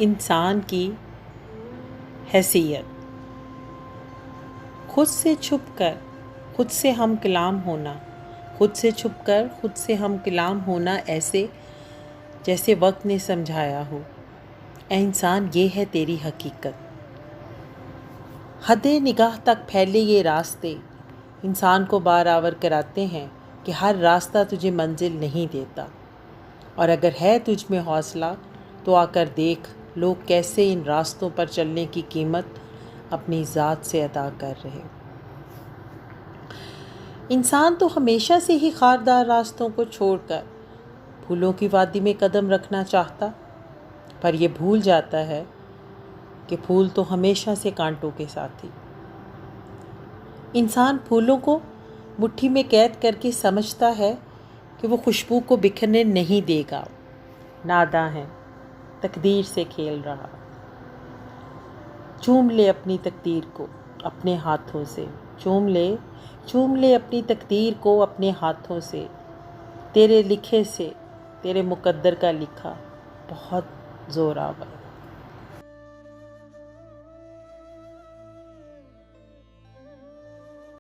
इंसान की हैसियत। खुद से छुपकर खुद से हम कलाम होना, खुद से छुपकर खुद से हम कलाम होना, ऐसे जैसे वक्त ने समझाया हो। ऐ इंसान, ये है तेरी हकीकत। हदे निगाह तक फैले ये रास्ते इंसान को बारावर कराते हैं कि हर रास्ता तुझे मंजिल नहीं देता, और अगर है तुझ में हौसला तो आकर देख लोग कैसे इन रास्तों पर चलने की कीमत अपनी ज़ात से अदा कर रहे। इंसान तो हमेशा से ही खारदार रास्तों को छोड़कर फूलों की वादी में कदम रखना चाहता, पर यह भूल जाता है कि फूल तो हमेशा से कांटों के साथी। इंसान फूलों को मुट्ठी में कैद करके समझता है कि वो खुशबू को बिखरने नहीं देगा। नादां है, तकदीर से खेल रहा। चूम ले अपनी तकदीर को अपने हाथों से, चूम ले अपनी तकदीर को अपने हाथों से। तेरे लिखे से तेरे मुकद्दर का लिखा बहुत ज़ोरावर।